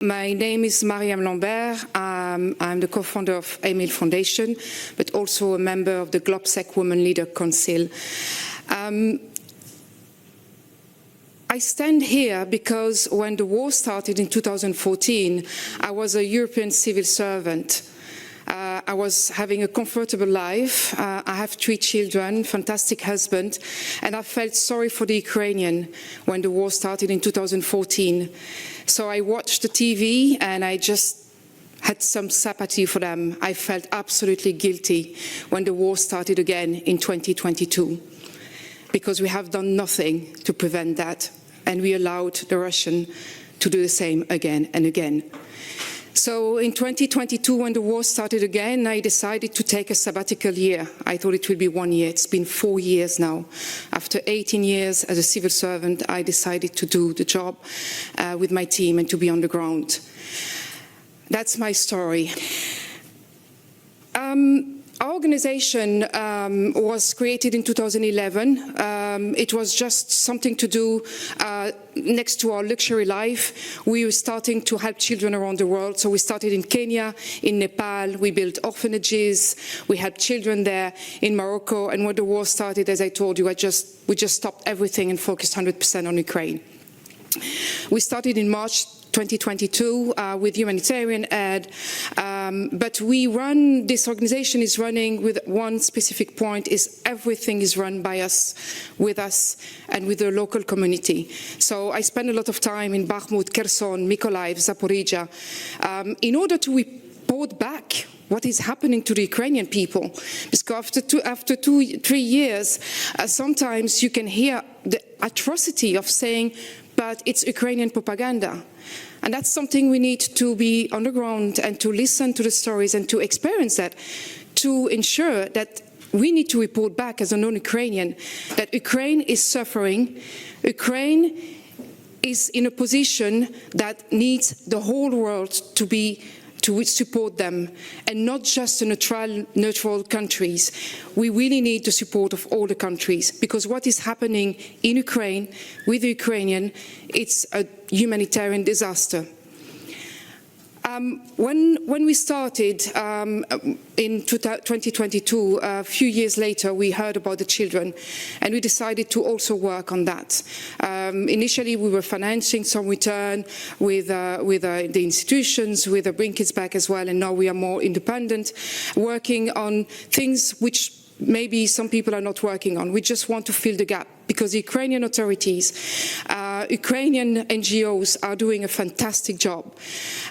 My name is Mariam Lambert. I'm the co-founder of Emile Foundation, but also a member of the GlobSec Women Leader Council. I stand here because when the war started in 2014, I was a European civil servant. I was having a comfortable life. I have 3 children, fantastic husband, and I felt sorry for the Ukrainian when the war started in 2014. So I watched the TV and I just had some sympathy for them. I felt absolutely guilty when the war started again in 2022, because we have done nothing to prevent that, and we allowed the Russians to do the same again and again. So in 2022, when the war started again, I decided to take a sabbatical year. I thought it would be 1 year. It's been 4 years now. After 18 years as a civil servant, I decided to do the job with my team and to be on the ground. That's my story. Our organization was created in 2011. It was just something to do next to our luxury life. We were starting to help children around the world. So we started in Kenya, in Nepal. We built orphanages. We had children there in Morocco. And when the war started, as I told you, we just stopped everything and focused 100% on Ukraine. We started in March 2022 with humanitarian aid, but this organization is running with one specific point: is everything is run by us, with us, and with the local community. So I spend a lot of time in Bakhmut, Kherson, Mykolaiv, Zaporizhia, in order to report back what is happening to the Ukrainian people. Because after 3 years, sometimes you can hear the atrocity of saying, but it's Ukrainian propaganda. And that's something we need to be on the ground and to listen to the stories and to experience that, to ensure that we need to report back as a non-Ukrainian that Ukraine is suffering. Ukraine is in a position that needs the whole world to support them, and not just the neutral countries. We really need the support of all the countries, because what is happening in Ukraine with the Ukrainian, it's a humanitarian disaster. When we started in 2022, a few years later, we heard about the children, and we decided to also work on that. Initially, we were financing some return with the institutions, with the Bring Kids Back as well, and now we are more independent, working on things which maybe some people are not working on. We just want to fill the gap, because the Ukrainian authorities, Ukrainian NGOs are doing a fantastic job.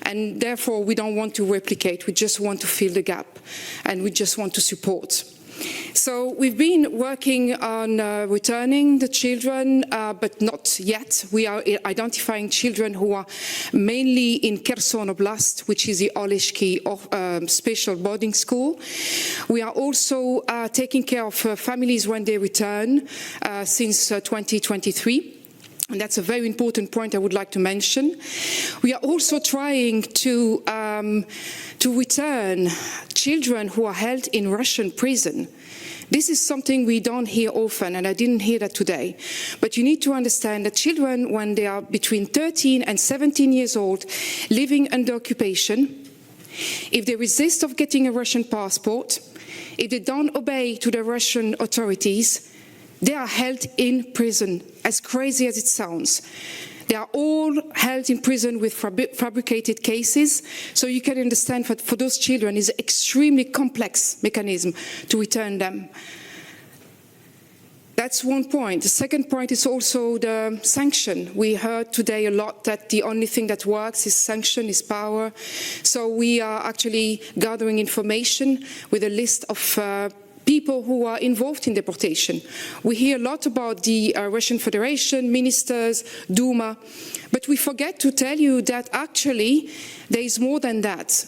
And therefore, we don't want to replicate. We just want to fill the gap, and we just want to support. So we've been working on returning the children, but not yet. We are identifying children who are mainly in Kherson Oblast, which is the Oleshki special boarding school. We are also taking care of families when they return since 2023. And that's a very important point I would like to mention. We are also trying to return children who are held in Russian prison. This is something we don't hear often, and I didn't hear that today. But you need to understand that children, when they are between 13 and 17 years old, living under occupation, if they resist of getting a Russian passport, if they don't obey to the Russian authorities, they are held in prison, as crazy as it sounds. They are all held in prison with fabricated cases, so you can understand that for those children it's an extremely complex mechanism to return them. That's one point. The second point is also the sanction. We heard today a lot that the only thing that works is sanction, is power. So we are actually gathering information with a list of people who are involved in deportation. We hear a lot about the Russian Federation, ministers, Duma, but we forget to tell you that actually there is more than that.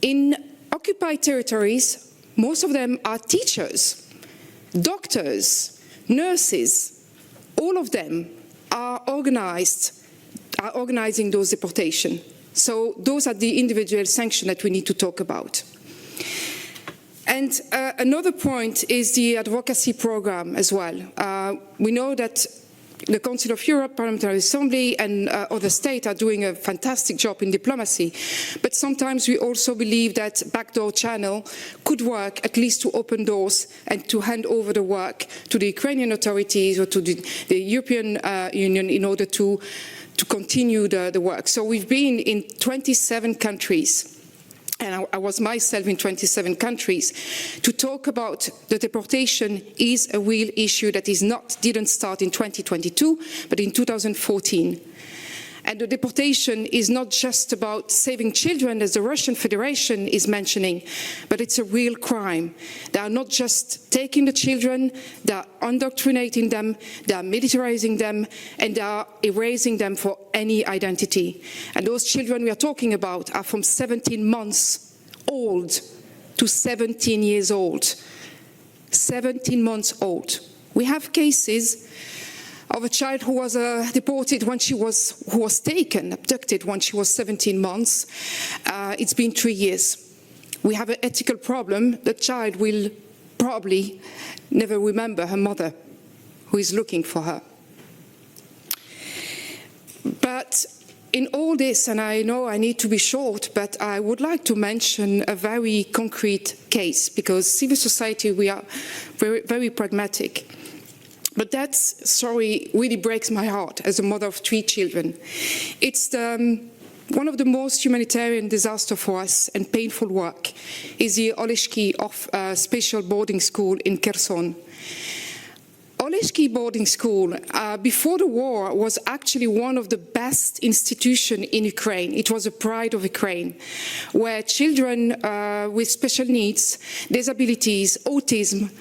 In occupied territories, most of them are teachers, doctors, nurses. All of them are organizing those deportations. So those are the individual sanctions that we need to talk about. And another point is the advocacy program as well. We know that the Council of Europe, Parliamentary Assembly and other states are doing a fantastic job in diplomacy. But sometimes we also believe that backdoor channel could work, at least to open doors and to hand over the work to the Ukrainian authorities or to the European Union in order to continue the work. So we've been in 27 countries. And I was myself in 27 countries, to talk about the deportation is a real issue that didn't start in 2022, but in 2014. And the deportation is not just about saving children, as the Russian Federation is mentioning, but it's a real crime. They are not just taking the children, they are indoctrinating them, they are militarizing them, and they are erasing them for any identity. And those children we are talking about are from 17 months old to 17 years old. 17 months old. We have cases of a child who was deported who was taken, abducted when she was 17 months. It's been 3 years. We have an ethical problem. The child will probably never remember her mother, who is looking for her. But in all this, and I know I need to be short, but I would like to mention a very concrete case, because civil society, we are very, very pragmatic. But that story really breaks my heart as a mother of 3 children. It's one of the most humanitarian disasters for us and painful work is the Oleshki special boarding school in Kherson. Oleshki boarding school, before the war, was actually one of the best institutions in Ukraine. It was a pride of Ukraine, where children with special needs, disabilities, autism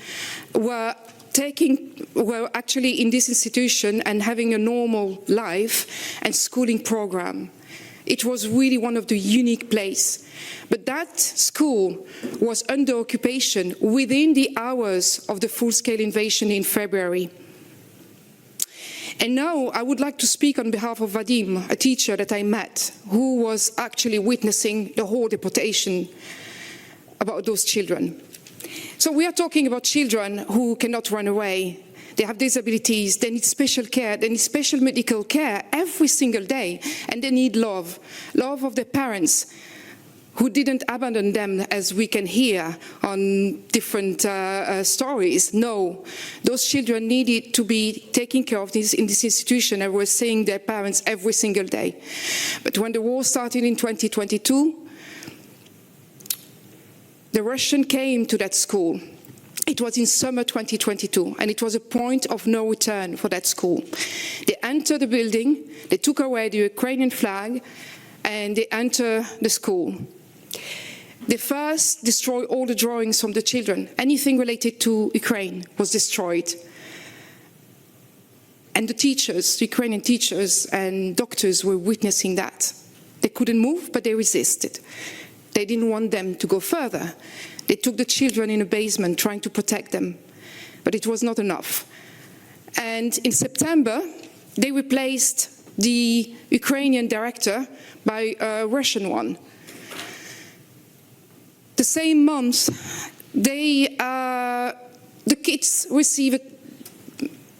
were actually in this institution and having a normal life and schooling program. It was really one of the unique places. But that school was under occupation within the hours of the full-scale invasion in February. And now I would like to speak on behalf of Vadim, a teacher that I met, who was actually witnessing the whole deportation about those children. So we are talking about children who cannot run away. They have disabilities, they need special care, they need special medical care every single day, and they need love of their parents who didn't abandon them, as we can hear on different stories. No, those children needed to be taken care of in this institution and were seeing their parents every single day. But when the war started in 2022, the Russian came to that school. It was in summer 2022, and it was a point of no return for that school. They entered the building, they took away the Ukrainian flag, and they entered the school. They first destroyed all the drawings from the children. Anything related to Ukraine was destroyed. And the teachers, the Ukrainian teachers and doctors were witnessing that. They couldn't move, but they resisted. They didn't want them to go further. They took the children in a basement trying to protect them, but it was not enough. And in September, they replaced the Ukrainian director by a Russian one. The same month, the kids received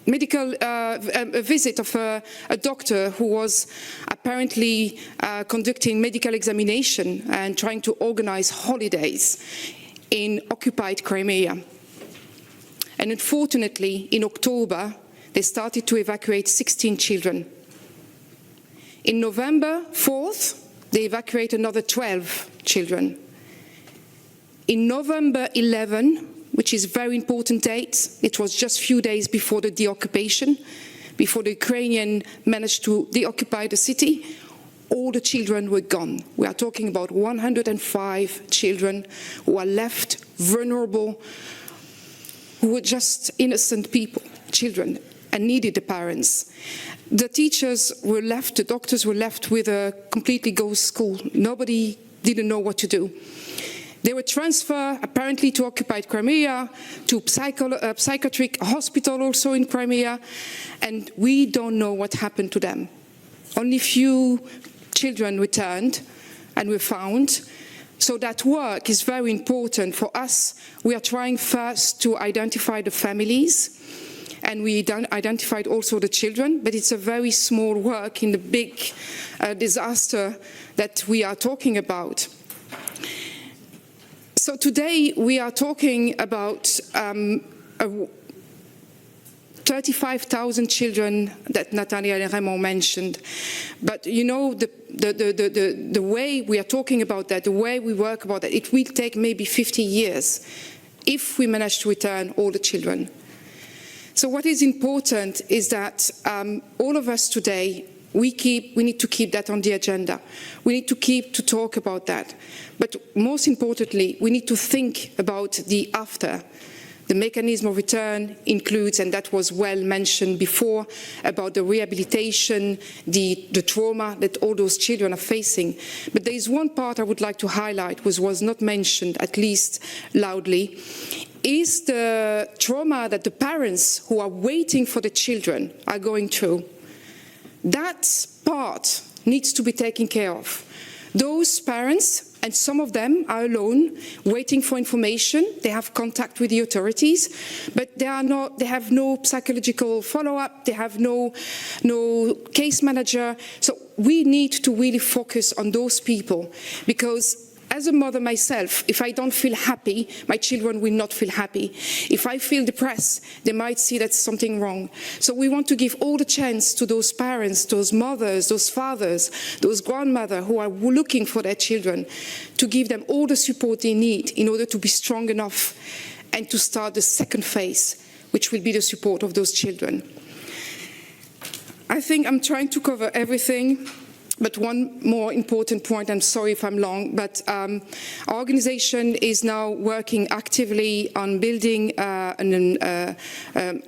a visit of a doctor who was apparently conducting medical examination and trying to organize holidays in occupied Crimea. And unfortunately, in October, they started to evacuate 16 children. In November 4th, they evacuated another 12 children. In November 11, which is a very important date, it was just a few days before the deoccupation, before the Ukrainians managed to deoccupy the city, all the children were gone. We are talking about 105 children who are left vulnerable, who were just innocent people, children, and needed the parents. The teachers were left, the doctors were left with a completely ghost school. Nobody didn't know what to do. They were transferred, apparently, to occupied Crimea, to a psychiatric hospital also in Crimea, and we don't know what happened to them. Only few children returned and were found. So that work is very important for us. We are trying first to identify the families and we identified also the children, but it's a very small work in the big disaster that we are talking about. So today we are talking about 35,000 children that Natalia and Raymond mentioned. But you know, the way we are talking about that, the way we work about that, it will take maybe 50 years if we manage to return all the children. So what is important is that all of us today, we need to keep that on the agenda. We need to talk about that. But most importantly, we need to think about the after. The mechanism of return includes, and that was well mentioned before, about the rehabilitation, the trauma that all those children are facing. But there is one part I would like to highlight, which was not mentioned, at least loudly, is the trauma that the parents who are waiting for the children are going through. That part needs to be taken care of. Those parents, and some of them are alone, waiting for information. They have contact with the authorities, but they have no psychological follow-up. They have no case manager. So we need to really focus on those people, because as a mother myself, if I don't feel happy, my children will not feel happy. If I feel depressed, they might see that's something wrong. So we want to give all the chance to those parents, those mothers, those fathers, those grandmothers who are looking for their children, to give them all the support they need in order to be strong enough and to start the second phase, which will be the support of those children. I think I'm trying to cover everything. But one more important point, I'm sorry if I'm long, but our organization is now working actively on building I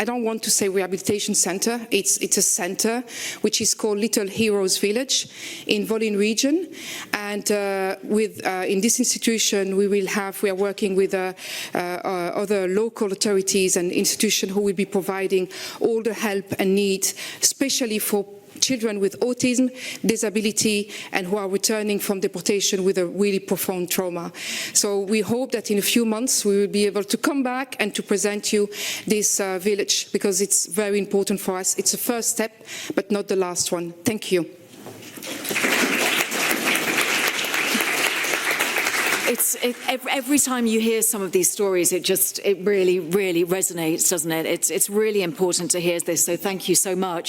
don't want to say rehabilitation center, it's a center which is called Little Heroes Village in Volyn region. And in this institution we are working with other local authorities and institutions who will be providing all the help and needs, especially for children with autism, disability, and who are returning from deportation with a really profound trauma. So we hope that in a few months we will be able to come back and to present you this village, because it's very important for us. It's a first step, but not the last one. Thank you. Every time you hear some of these stories, it really, really resonates, doesn't it? It's really important to hear this, so thank you so much.